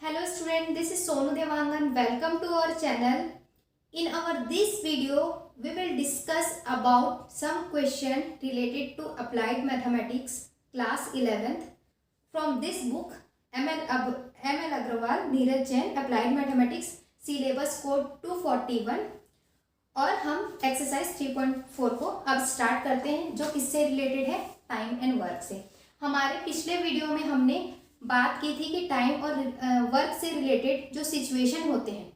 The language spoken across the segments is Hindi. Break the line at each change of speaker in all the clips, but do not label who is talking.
Hello student, this is Sonu Devangan. Welcome to our channel. In our this video, we will discuss about some question related to applied mathematics class 11th from this book ML Agrawal, Neeraj Jain, Applied Mathematics Syllabus Code 241। और हम एक्सरसाइज 3.4 को अब स्टार्ट करते हैं, जो किससे रिलेटेड है, टाइम एंड वर्क से। हमारे पिछले वीडियो में हमने बात की थी कि टाइम और वर्क से रिलेटेड जो सिचुएशन होते हैं,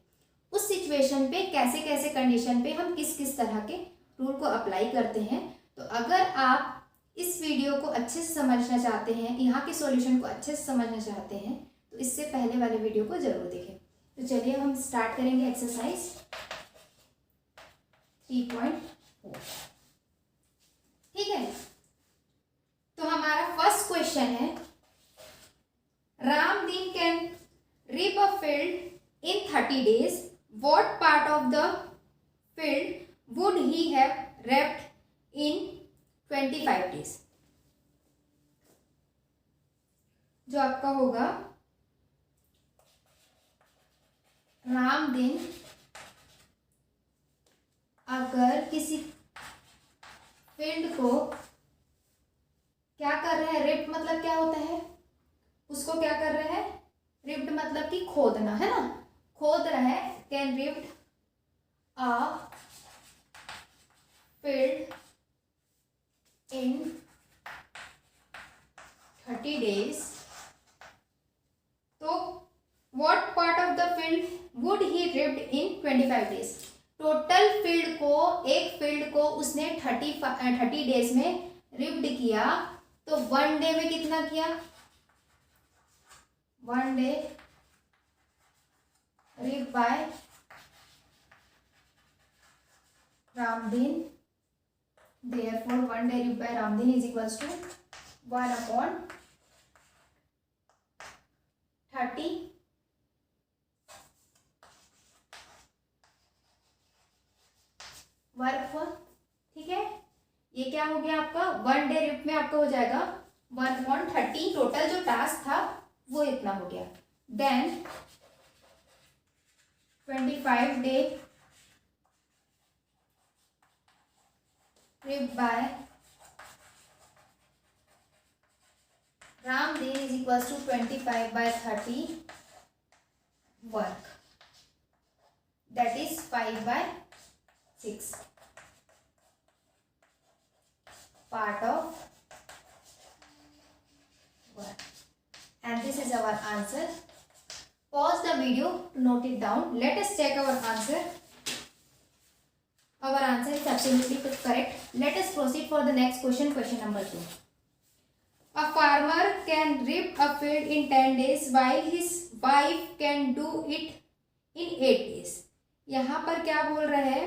उस सिचुएशन पे कैसे कैसे कंडीशन पे हम किस किस तरह के रूल को अप्लाई करते हैं। तो अगर आप इस वीडियो को अच्छे से समझना चाहते हैं, यहाँ के सॉल्यूशन को अच्छे से समझना चाहते हैं, तो इससे पहले वाले वीडियो को जरूर देखें। तो चलिए हम स्टार्ट करेंगे एक्सरसाइज 3.4। ठीक है, तो हमारा फर्स्ट क्वेश्चन है, Ramdin can rip a field in 30 days. What part of the field would he have ripped in 25 days? जो आपका होगा, रामदीन अगर किसी फील्ड को क्या कर रहे हैं, रिप मतलब क्या होता है, उसको क्या कर रहे हैं, रिप्ड मतलब कि खोदना है ना, खोद रहा है। Can ripped a field in 30 days, तो what part of the field would he ripped in 25 days? Total field को, एक फील्ड को उसने 30 डेज में रिप्ड किया, तो 1 डे में कितना किया, 1 day ripped by Ramdin. Therefore, 1 day ripped by Ramdin is equals to 1/30 work. ठीक है, ये क्या हो गया आपका, 1 डे रिप में आपका हो जाएगा 1/30। टोटल जो टास्क था वो इतना हो गया। Then 25 day rip by Ramdin is equals to 25/30 work, that is 5/6 part of work, and this is our answer. Pause the video to note it down. Let us check our answer. Our answer is absolutely correct. Let us proceed for the next question, question number 2. A farmer can rip a field in 10 days while his wife can do it in 8 days. यहाँ पर क्या बोल रहे हैं,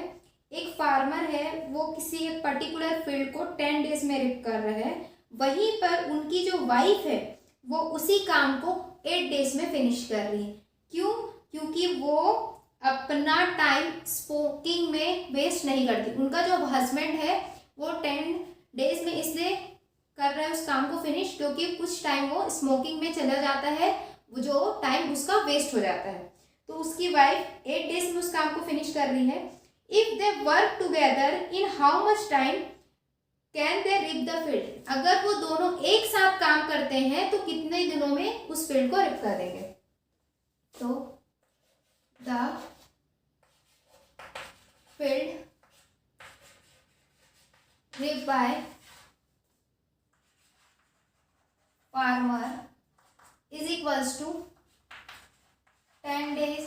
एक फार्मर है, वो किसी एक पर्टिकुलर फील्ड को 10 डेज में रिप कर रहे हैं, वहीं पर उनकी जो वाइफ है वो उसी काम को 8 डेज में फिनिश कर रही है। क्यों? क्योंकि वो अपना टाइम स्मोकिंग में वेस्ट नहीं करती। उनका जो हस्बैंड है वो 10 डेज में इसलिए कर रहा है उस काम को फिनिश, क्योंकि कुछ टाइम वो स्मोकिंग में चला जाता है, वो जो टाइम उसका वेस्ट हो जाता है। तो उसकी वाइफ 8 डेज में उस काम को फिनिश कर रही है। If they work together, in how much time can they rip the field? अगर वो दोनों एक साथ काम करते हैं तो कितने दिनों में उस फील्ड को रिप कर देंगे? तो the field ripped by farmer is equals to 10 days।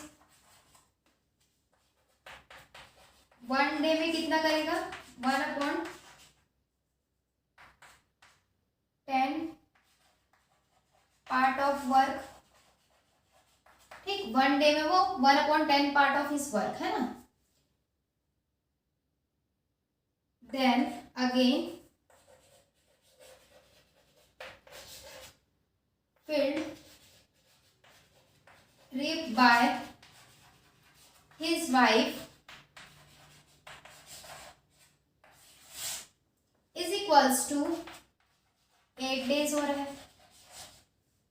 1 day में कितना करेगा, 1/10 पार्ट ऑफ वर्क। ठीक, 1 डे में वो 1/10 पार्ट ऑफ हिज वर्क है ना। Then again field ripped by his wife is equals to 8 days हो रहा है,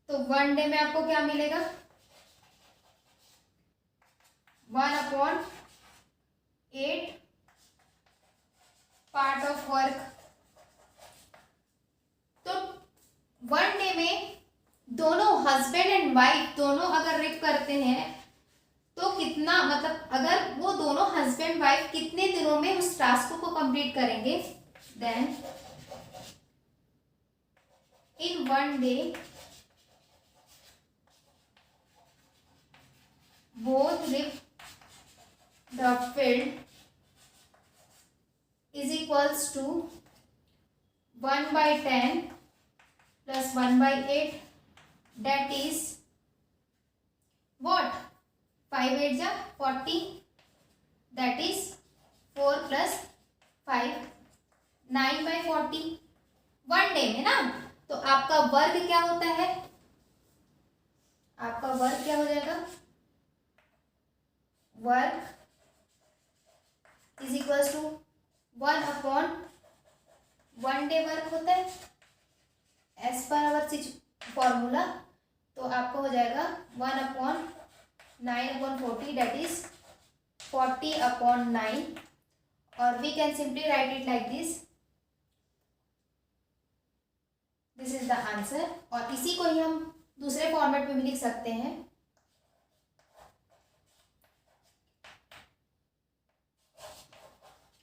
तो 1 डे में आपको क्या मिलेगा, 1/8 पार्ट ऑफ वर्क। तो 1 डे में दोनों हस्बैंड एंड वाइफ दोनों अगर रिप करते हैं तो कितना, मतलब अगर वो दोनों हस्बैंड वाइफ कितने दिनों में उस टास्क को कंप्लीट करेंगे। Then in 1 day both rip the field is equals to 1/10 plus 1/8, that is what, 5 8 जा 40, that is 4 plus 5 9/40 1 डे में ना। तो आपका वर्ग क्या होता है, आपका वर्ग क्या हो जाएगा, work is equals to 1/1 day work होता है एज पर आवर फॉर्मूला। तो आपको हो जाएगा 1/9/40, डेट इज 40/9, और we can simply write it like this is the answer. और इसी को ही हम दूसरे फॉर्मेट में भी लिख सकते हैं।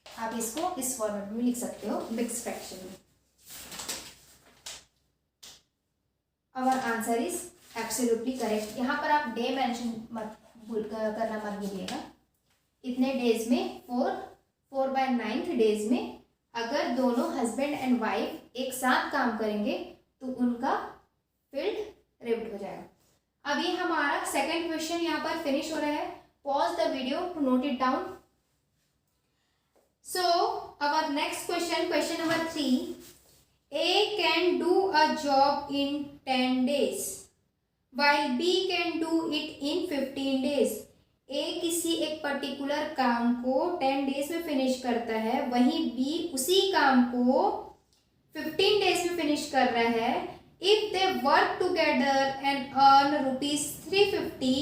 आप इसको इस फॉर्मेट में लिख सकते हो, मिक्स फ्रैक्शन में। Our answer is absolutely correct. यहाँ पर आप डे मेंशन मत करना मत भूलिएगा। इतने डेज में 4/9 डेज में अगर दोनों हस्बैंड एंड वाइफ एक साथ काम करेंगे तो उनका फील्ड रिप्ड हो जाएगा। अभी हमारा सेकंड क्वेश्चन यहाँ पर फिनिश हो रहा है। Pause the video to note it down. So our next question, question number 3. A can do a job in 10 days while B can do it in 15 days. A किसी एक पर्टिकुलर काम को 10 डेज में फिनिश करता है, वहीं B उसी काम को 15 डेज में फिनिश कर रहा है। If they work together and earn ₹350,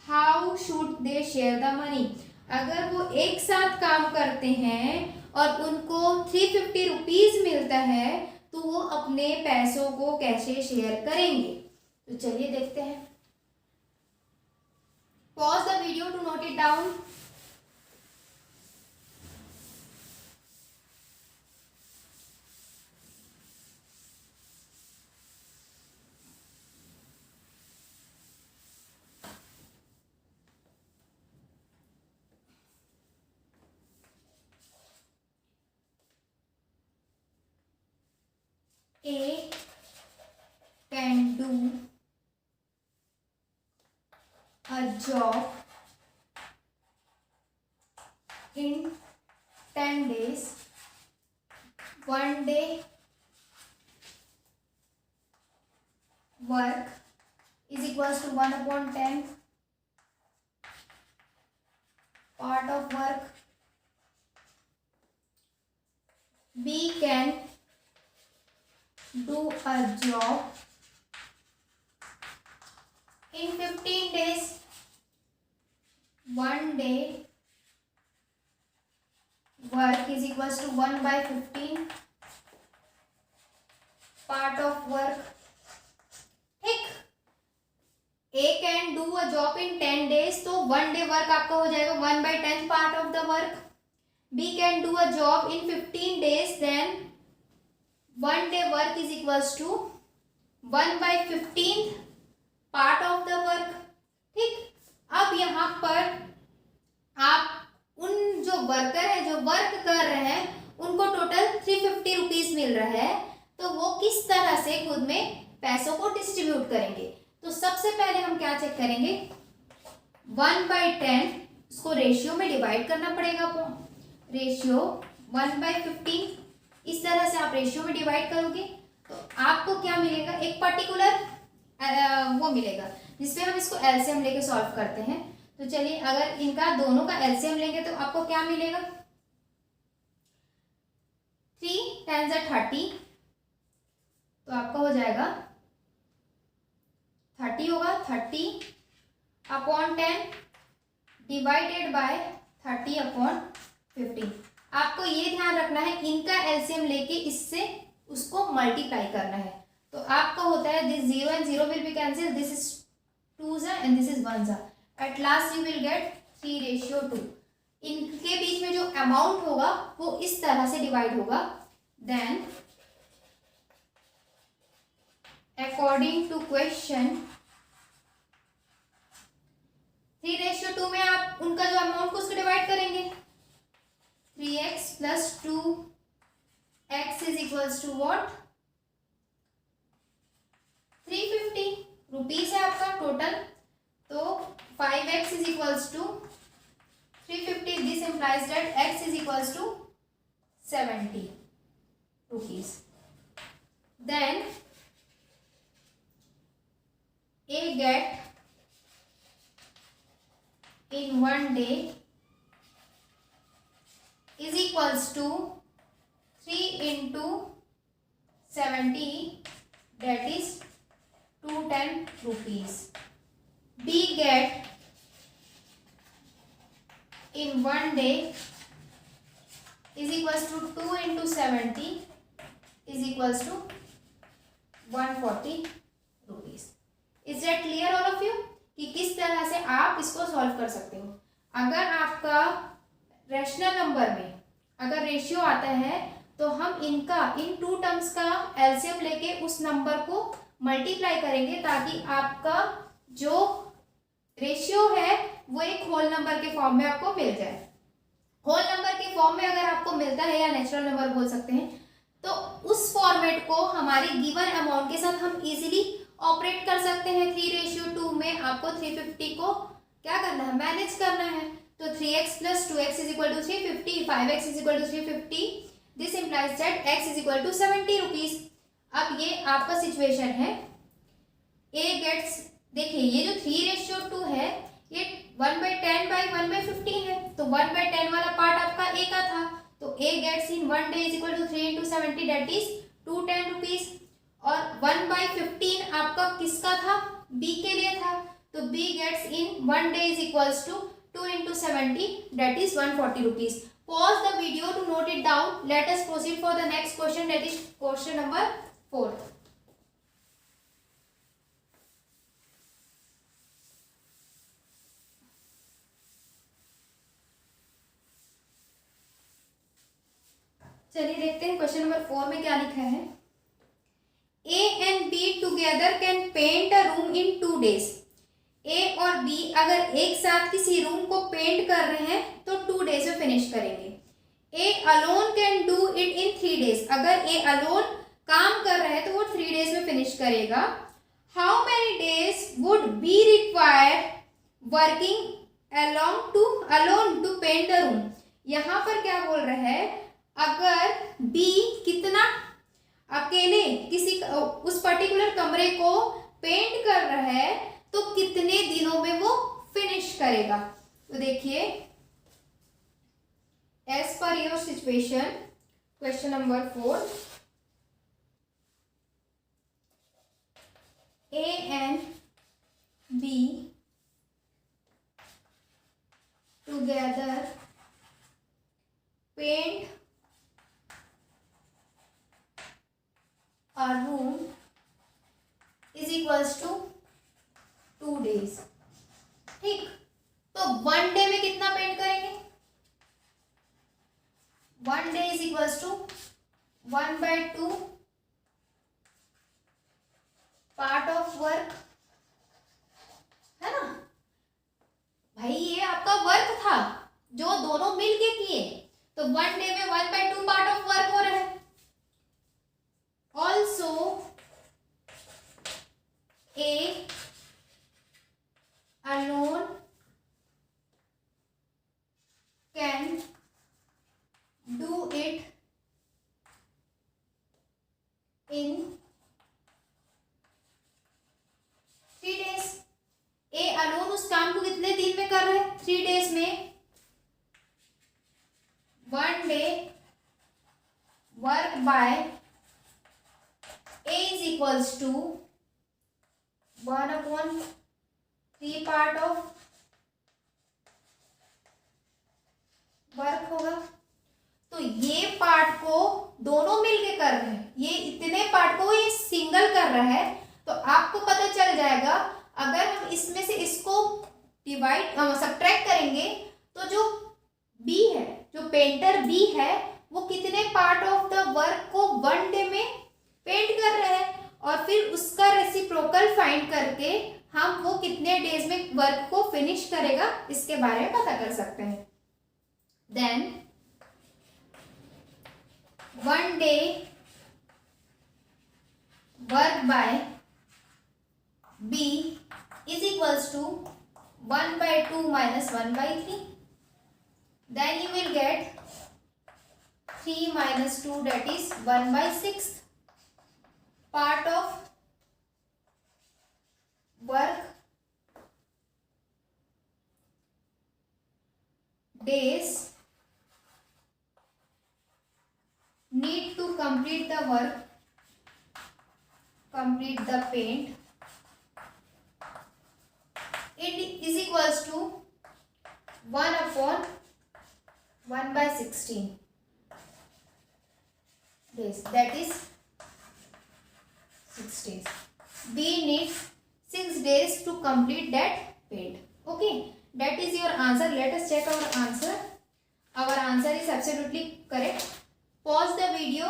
how should they share the money? अगर वो एक साथ काम करते हैं और उनको 350 रुपीज मिलता है तो वो अपने पैसों को कैसे शेयर करेंगे। तो चलिए देखते हैं। Pause the video to note it down. A can do a job in 10 days. 1 day work is equals to 1/10 part of work. B can do a job in 15 days. 1 day work is equals to 1/15 part of work. ठीक, A can do a job in 10 days, तो 1 day work आपका हो जाएगा 1/10 part of the work. B can do a job in 15 days, then 1 day work is equals to 1/15 part of the work. ठीक, अब यहाँ पर आप उन जो वर्कर है जो वर्क कर रहे हैं उनको टोटल 350 रुपीज मिल रहा है, तो वो किस तरह से खुद में पैसों को डिस्ट्रीब्यूट करेंगे। तो सबसे पहले हम क्या चेक करेंगे, 1/10 उसको रेशियो में डिवाइड करना पड़ेगा। रेशियो 1/15, इस तरह से आप रेशियो में डिवाइड करोगे तो आपको क्या मिलेगा, एक पर्टिकुलर वो मिलेगा जिसपे हम इसको एलसीएम लेके सॉल्व करते हैं। तो चलिए, अगर इनका दोनों का एलसीएम लेंगे तो आपको क्या मिलेगा, 3 10 30, तो आपका हो जाएगा 30 होगा 30/10, डिवाइडेड बाय 30/15। आपको ये ध्यान रखना है, इनका एलसीएम लेके इससे उसको मल्टीप्लाई करना है। तो आपका होता है this 0 and 0 will be cancel, this is 2 and this is 1। At last you will get 3:2। इनके बीच में जो अमाउंट होगा वो इस तरह से डिवाइड होगा। देन अकॉर्डिंग टू क्वेश्चन 3:2 में आप उनका जो अमाउंट को उसको डिवाइड करेंगे। 3x + 2x is equals to what? 350 rupees है आपका टोटल। तो 5x is equals to 350। This implies that x is equals to 70 rupees. Then A get in 1 day is equals to 3 into 70, that is 210 rupees. B get in 1 day is equals to 2 into 70 is equals to 140 rupees. Is that clear all of you कि किस तरह से आप इसको सॉल्व कर सकते हो। अगर आपका रैशनल नंबर में अगर रेशियो आता है तो हम इनका इन टू टर्म्स का एलसीएम लेके उस नंबर को मल्टीप्लाई करेंगे ताकि आपका जो रेशियो है वो एक होल नंबर के फॉर्म में आपको मिल जाए। होल नंबर के फॉर्म में अगर आपको मिलता है या नेचुरल नंबर बोल सकते हैं तो उस फॉर्मेट को हमारे गिवन अमाउंट के साथ हम इजीली ऑपरेट कर सकते हैं। 3:2 में आपको 350 को क्या करना है? मैनेज करना है। तो 3x + 2x is equal to 350, 5x is equal to 350। This implies that x is equal to 70 rupees. अब ये आपका सिचुएशन है। A गेट्स, देखिए ये जो 3:2 है ये 1/10/1/15 है। तो 1/10 वाला पार्ट आपका A का था। तो A gets in 1 day is equal to 3 into 70, that is 210 rupees. और 1/15 आपका किसका था? B के लिए था। तो B gets in 1 day is equals to 2 into 70, that is 140 rupees. Pause the video to note it down. Let us proceed for the next question, that is question number 4। चलिए देखते हैं क्वेश्चन नंबर 4 में क्या लिखा है। A and B together can paint a room in 2 days. A और B अगर एक साथ किसी रूम को पेंट कर रहे हैं तो 2 डेज में फिनिश करेंगे। A alone can do it in 3 days. अगर A alone काम कर रहे हैं तो वो 3 डेज में फिनिश करेगा। How many days would be required working alone to paint the room? यहाँ पर क्या बोल रहा है? अगर B कितना अकेले किसी उस पर्टिकुलर कमरे को पेंट कर रहा है तो कितने दिनों में वो फिनिश करेगा? तो देखिए as per your situation question number 4, A and B together paint a room is equals to 2 days। ठीक, तो 1 डे में कितना पेंट करेंगे? 1 day is equals to 1/2 part of work, है ना भाई? ये आपका वर्क था जो दोनों मिलके किए। तो 1 डे में 1/2 पार्ट ऑफ वर्क हो रहा है। Also A alone can do it in 3 days। A alone उस काम को कितने दिन में कर रहे हैं? 3 डेज में। 1 day work bye A is equals to 1/3 part of रहा है, तो आपको पता चल जाएगा अगर हम इसमें से इसको डिवाइड सब्ट्रैक्ट करेंगे तो जो बी है, जो पेंटर बी है, वो कितने पार्ट ऑफ द वर्क को 1 डे में पेंट कर रहे हैं, और फिर उसका रेसिप्रोकल फाइंड करके हम वो कितने डेज में वर्क को फिनिश करेगा इसके बारे में पता कर सकते हैं. Then 1 day work by B is equals to 1/2 minus 1/3. Then you will get 3 minus 2, that is 1/6 part of work days need to complete the work, complete the paint. It is equals to 1/1/16 days, that is 6 days. B needs 6 days to complete that paint. Okay, that is your answer. Let us check our answer. Our answer is absolutely correct. Pause the video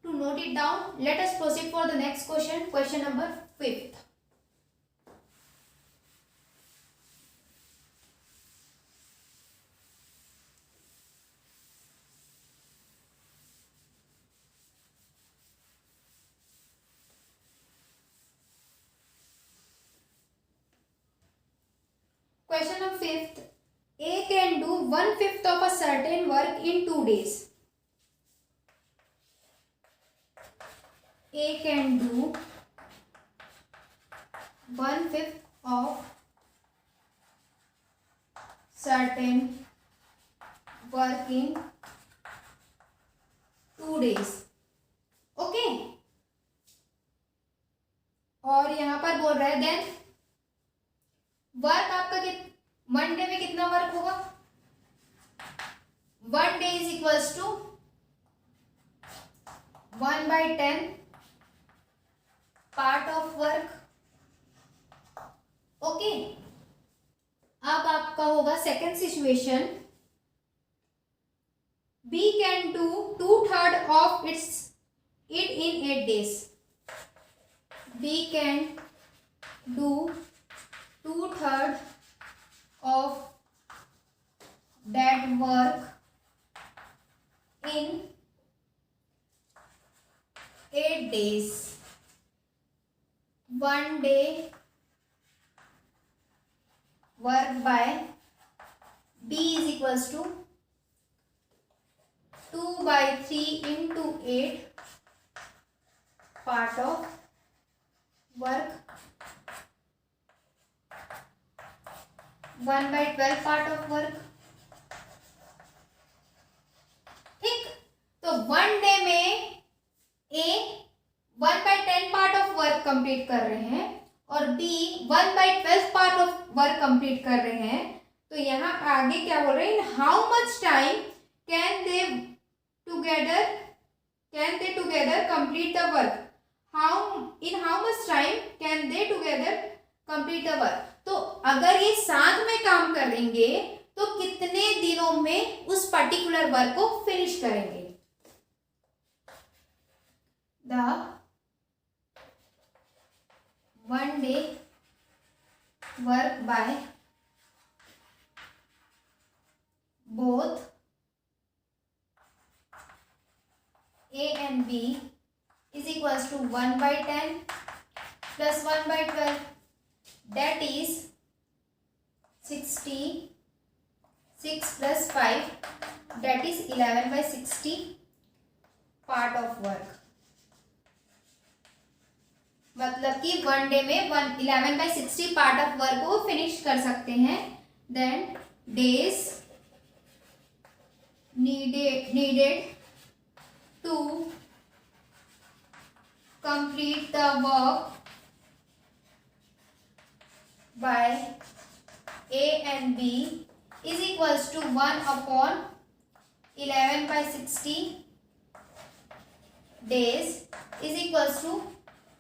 to note it down. Let us proceed for the next question. Question number 5th. Question number 5th. A can do 1/5 of a certain work in 2 days. A can do 1/5 of certain work in 2 days. Okay. और यहाँ पर बोल रहा है देन वर्क आपका 1 डे में कितना वर्क होगा? 1 day is equals to 1/10 part of work. Okay, अब आपका होगा second situation. B can do 2/3 of it in 8 days. B can do 2/3 of that work in 8 days. 1 day work by B is equals to 2/3 into 8 part of work, 1/12 part of work. ठीक, तो 1 डे में A 1/10 part of work complete कर रहे हैं और B 1/12 part of work complete कर रहे हैं. तो यहाँ आगे क्या बोल रहे हैं? In how much time can they together complete the work. In how much time can they together complete the work. तो अगर ये साथ में काम करेंगे तो कितने दिनों में उस पर्टिकुलर वर्क को फिनिश करेंगे? The 1 day work by both A and B is equals to 1/10 plus 1/12. That is 66 plus 5, that is 11/60 part of work. मतलब कि 1 डे में 11/60 पार्ट ऑफ वर्क को फिनिश कर सकते हैं. Then days needed to complete the work by A and B is equals to 1/11/60 days is equals to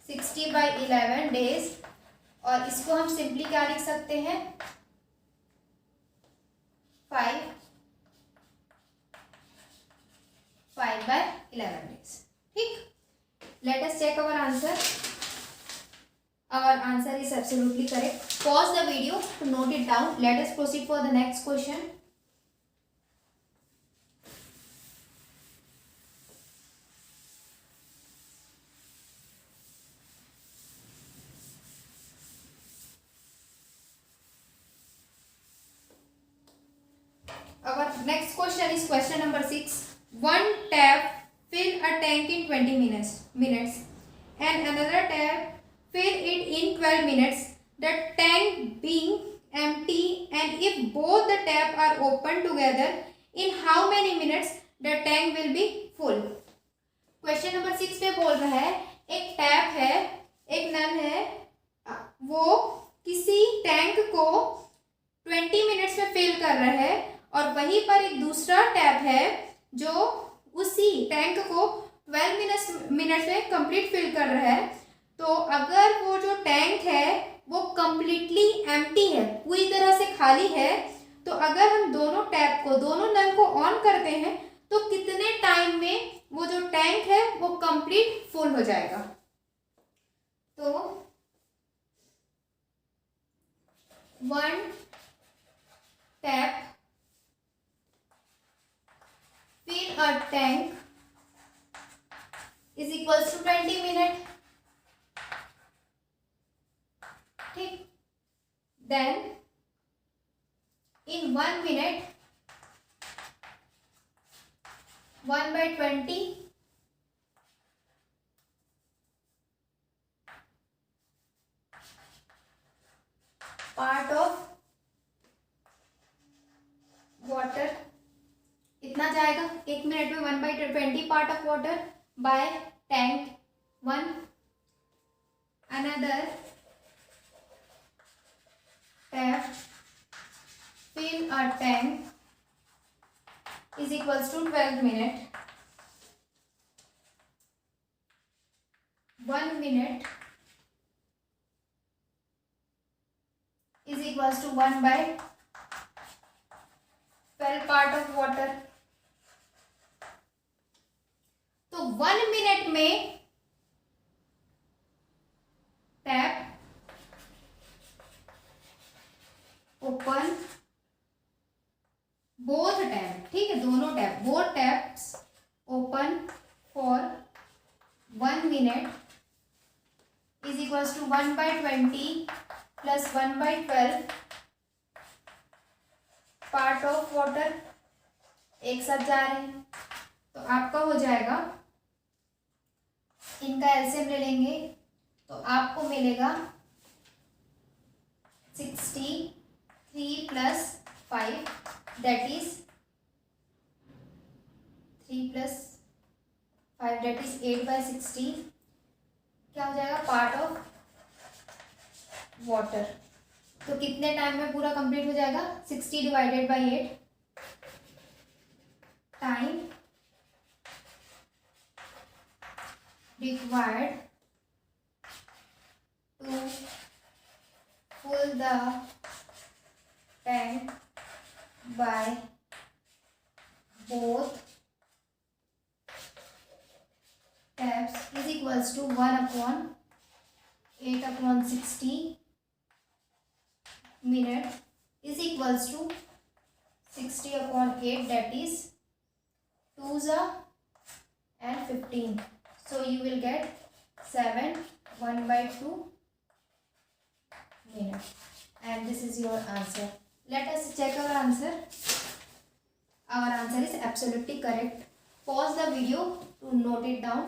60/11 days, और इसको हम सिंपली क्या लिख सकते हैं, 5/11 days. ठीक, let us check our answer. Our answer is absolutely correct. Pause the video to note it down. Let us proceed for the next question. Our next question is question number 6. One tap fill a tank in 20 minutes and another tap fill it in 12 minutes. The tank being empty, and if both the tap are open together, in how many minutes the tank will be full? Question number 6 पे बोल रहा है, एक टैप है, एक नल है, वो किसी टैंक को 20 मिनट्स में फिल कर रहा है, और वहीं पर एक दूसरा टैप है जो उसी टैंक को 12 मिनट्स में कंप्लीट फिल कर रहा है. तो अगर वो जो टैंक है वो कंप्लीटली एम्प्टी है, पूरी तरह से खाली है, तो अगर हम दोनों टैप को, दोनों नल को ऑन करते हैं तो कितने टाइम में वो जो टैंक है वो कंप्लीट फुल हो जाएगा? तो 1 tap fill a tank is equals to 20 minute. ठीक, then in 1 minute 1/20 part of water, इतना जाएगा 1 मिनट में 1/20 part of water bye tank 1. Another tap fill a tank is equals to 12 minute. 1 minute is equals to 1/12 part of water. तो 1 मिनट में टैप ओपन, बोथ टैप, ठीक है, दोनों tap, both taps open for 1 minute is equals to 1/20 plus 1/12 part of water, एक साथ जा रहे हैं, तो आपका हो जाएगा, इनका एलसीएम ले लेंगे तो आपको मिलेगा 63 plus 5 that is 3 plus 5 that is 8/16. क्या हो जाएगा? Part of water. तो कितने टाइम में पूरा कंप्लीट हो जाएगा? 60 divided by 8 time required to fill the tank by both taps is equals to 1/8/60 minute is equals to 60/8, that is 2s and 15. So you will get 7 1/2 minutes, and this is your answer. Let us check our answer. Our answer is absolutely correct. Pause the video to note it down.